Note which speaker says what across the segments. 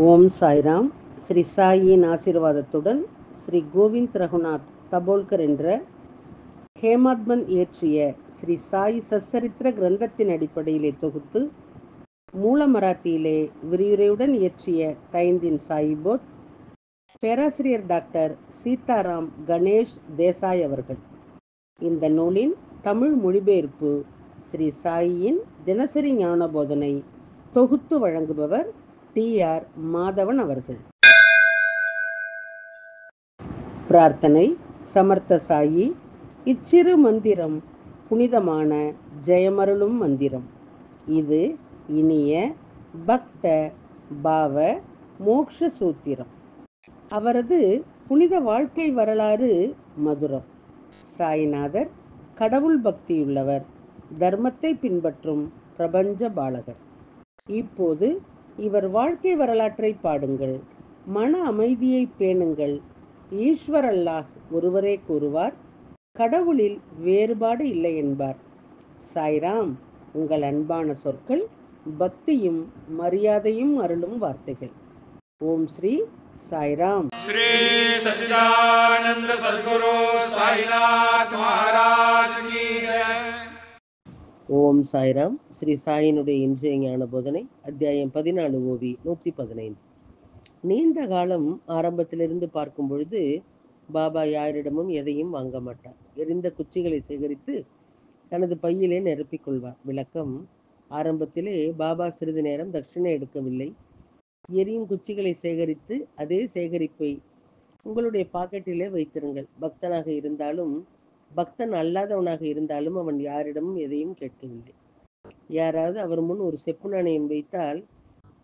Speaker 1: ஓம் சாய்ராம். ஸ்ரீ சாயின் ஆசீர்வாதத்துடன் ஸ்ரீ கோவிந்த் ரகுநாத் தபோல்கர் என்ற ஹேமாத்மன் இயற்றிய ஸ்ரீ சாய் சச்சரித்திர கிரந்தத்தின் அடிப்படையிலே தொகுத்து மூல மராத்தியிலே விரிவுரையுடன் இயற்றிய தைந்தின் சாயிபோத் பேராசிரியர் டாக்டர் சீதாராம் கணேஷ் தேசாய் அவர்கள். இந்த நூலின் தமிழ் மொழிபெயர்ப்பு ஸ்ரீ சாயின் தினசரி ஞான போதனை தொகுத்து வழங்குபவர் டி.ஆர். மாதவன் அவர்கள். பிரார்த்தனை. சமர்த்த சாயி, இச்சிறு மந்திரம் புனிதமான ஜெயமருளும் மந்திரம். இது இனிய பக்த பாவ மோக்ஷ சூத்திரம். அவரது புனித வாழ்க்கை வரலாறு மதுரம். சாய்நாதர் கடவுள் பக்தியுள்ளவர், தர்மத்தை பின்பற்றும் பிரபஞ்ச பாலகர். இப்போது இவர் வாழ்க்கை வரலாற்றை பாடுங்கள். மன அமைதியை பேணுங்கள். ஈஸ்வர் அல்லாஹ் ஒருவரே கூறுவார், கடவுளில் வேறுபாடு இல்லை என்பார். சாய்ராம் உங்கள் அன்பான சொற்கள், பக்தியும் மரியாதையும் அருளும் வார்த்தைகள். ஓம் ஸ்ரீ சாய்ராம்.
Speaker 2: ஸ்ரீ சச்சிதானந்த சத்குரு சாய்நாத் மகாராஜ் கி ஜெய்.
Speaker 1: ஓம் சாய்ராம். ஸ்ரீ சாயினுடைய இன்றைய ஞான போதனை அத்தியாயம் 14 ஓவி 115. நீண்ட காலம் ஆரம்பத்திலிருந்து பார்க்கும் பொழுது பாபா யாரிடமும் எதையும் வாங்க மாட்டார். எரிந்த குச்சிகளை சேகரித்து தனது பையிலே நிரப்பிக் கொள்வார். விளக்கம். ஆரம்பத்திலே பாபா சிறிது நேரம் தட்சிணை எடுக்கவில்லை. எரியும் குச்சிகளை சேகரித்து அதே சேகரிப்பை உங்களுடைய பாக்கெட்டிலே வைத்திருங்கள். பக்தனாக இருந்தாலும் பக்தன் அல்லாதவனாக இருந்தாலும் அவன் யாரிடமும் எதையும் கேட்கவில்லை. யாராவது அவர் முன் ஒரு செப்பு நாணயம் வைத்தால்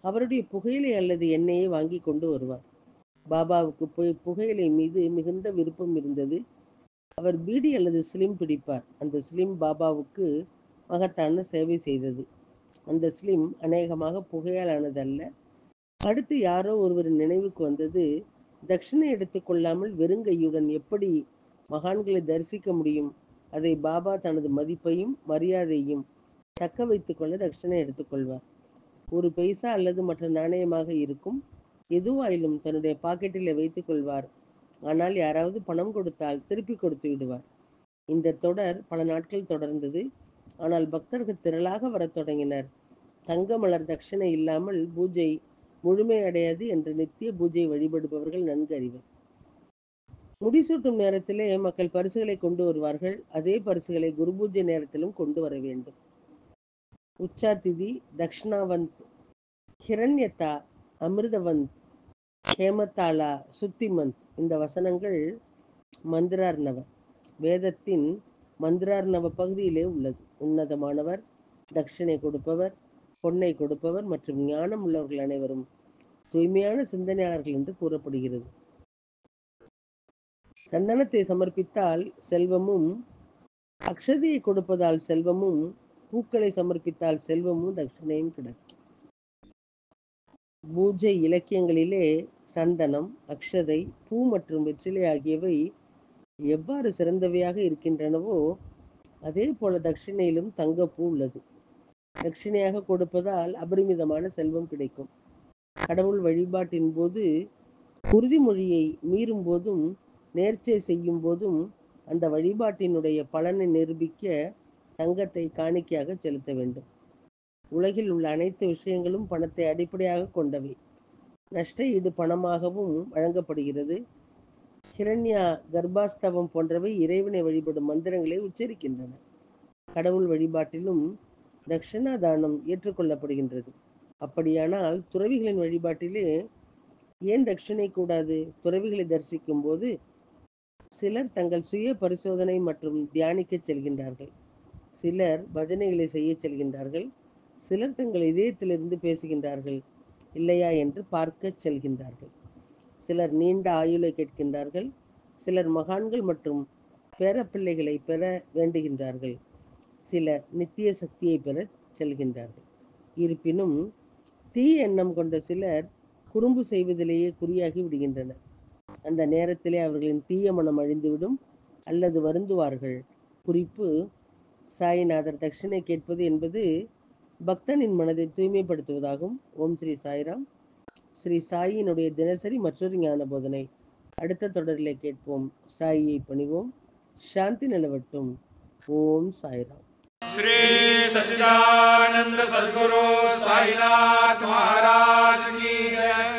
Speaker 1: அவருடைய புகையிலை அல்லது எண்ணெயை வாங்கி கொண்டு வருவார். பாபாவுக்கு புகையிலை மீது மிகுந்த விருப்பம் இருந்தது. அவர் பீடி அல்லது ஸ்லிம் பிடிப்பார். அந்த ஸ்லிம் பாபாவுக்கு மகத்தான சேவை செய்தது. அந்த ஸ்லிம் அநேகமாக புகையால் ஆனதல்ல. அடுத்து யாரோ ஒருவரின் நினைவுக்கு வந்தது, தட்சிணை எடுத்துக்கொள்ளாமல் வெறுங்கையுடன் எப்படி மகான்களை தரிசிக்க முடியும்? அதை பாபா தனது மதிப்பையும் மரியாதையும் தக்க வைத்துக் கொள்ள தட்சிணை எடுத்துக்கொள்வார். ஒரு பைசா அல்லது மற்ற நாணயமாக இருக்கும், எதுவாயிலும் தன்னுடைய பாக்கெட்டில் வைத்துக் கொள்வார். ஆனால் யாராவது பணம் கொடுத்தால் திருப்பி கொடுத்து விடுவார். இந்த தொடர் பல நாட்கள் தொடர்ந்தது. ஆனால் பக்தர்கள் திரளாக வரத் தொடங்கினர். தங்க மலர் தட்சிணை இல்லாமல் பூஜை முழுமையடையாது என்று நித்திய பூஜை வழிபடுபவர்கள் நன்கு அறிவர். முடிசூட்டும் நேரத்திலே மக்கள் பரிசுகளை கொண்டு வருவார்கள். அதே பரிசுகளை குரு பூஜை நேரத்திலும் கொண்டு வர வேண்டும். உச்சாதிதி, தக்ஷணாவந்த், ஹிரண்யதா, அமிர்தவந்த், ஹேமதாலா, சுத்திமந்த் இந்த வசனங்கள் மந்திரார்ணவ வேதத்தின் மந்திரார்ணவ பகுதியிலே உள்ளது. உன்னதமானவர், தட்சிணை கொடுப்பவர், பொன்னை கொடுப்பவர் மற்றும் ஞானம் உள்ளவர்கள் அனைவரும் தூய்மையான சிந்தனையாளர்கள் என்று கூறப்படுகிறது. சந்தனத்தை சமர்ப்பித்தால் செல்வமும், அக்ஷதையை கொடுப்பதால் செல்வமும், பூக்களை சமர்ப்பித்தால் செல்வமும் தட்சிணையும் கிடைக்கும். பூஜை இலக்கியங்களிலே சந்தனம், அக்ஷதை, பூ மற்றும் வெற்றிலை ஆகியவை எவ்வாறு சிறந்தவையாக இருக்கின்றனவோ அதே போல தட்சிணையிலும் தங்கப்பூ உள்ளது. தட்சிணையாக கொடுப்பதால் அபரிமிதமான செல்வம் கிடைக்கும். கடவுள் வழிபாட்டின் போது உறுதிமொழியை மீறும் போதும் நேர்ச்சை செய்யும் போதும் அந்த வழிபாட்டினுடைய பலனை நிரூபிக்க தங்கத்தை காணிக்கையாக செலுத்த வேண்டும். உலகில் உள்ள அனைத்து விஷயங்களும் பணத்தை அடிப்படையாக கொண்டவை. நஷ்ட ஈடு பணமாகவும் வழங்கப்படுகிறது. ஹிரண்யா கர்ப்பாஸ்தவம் போன்றவை இறைவனை வழிபடும் மந்திரங்களை உச்சரிக்கின்றன. கடவுள் வழிபாட்டிலும் தட்சிணா தானம் ஏற்றுக்கொள்ளப்படுகின்றது. அப்படியானால் துறவிகளின் வழிபாட்டிலே ஏன் தட்சிணை கூடாது? துறவிகளை தரிசிக்கும் போது சிலர் தங்கள் சுய பரிசோதனை மற்றும் தியானிக்க செல்கின்றார்கள். சிலர் பஜனைகளை செய்ய செல்கின்றார்கள். சிலர் தங்கள் இதயத்திலிருந்து பேசுகின்றார்கள் இல்லையா என்று பார்க்க செல்கின்றார்கள். சிலர் நீண்ட ஆயுளை கேட்கின்றார்கள். சிலர் மகான்கள் மற்றும் பேரப்பிள்ளைகளை பெற வேண்டுகின்றார்கள். சிலர் நித்திய சக்தியை பெற செல்கின்றார்கள். இருப்பினும் தீய எண்ணம் கொண்ட சிலர் குறும்பு செய்வதிலேயே குறியாகி விடுகின்றனர். அந்த நேரத்திலே அவர்களின் தீய மனம் அழிந்துவிடும் அல்லது வருந்துவார்கள். குறிப்பு: சாய்நாதர் தட்சிணை கேட்பது என்பது பக்தனின் மனதை தூய்மைப்படுத்துவதாகும். ஓம் ஸ்ரீ சாய்ராம். ஸ்ரீ சாயினுடைய தினசரி மற்றொரு ஞான போதனை. அடுத்த தொடரிலே கேட்போம். சாயியை பணிவோம். சாந்தி நிலவட்டும். ஓம் சாய்ராம்.
Speaker 2: श्री सच्चिदानंद सद्गुरु साईनाथ महाराज की जय।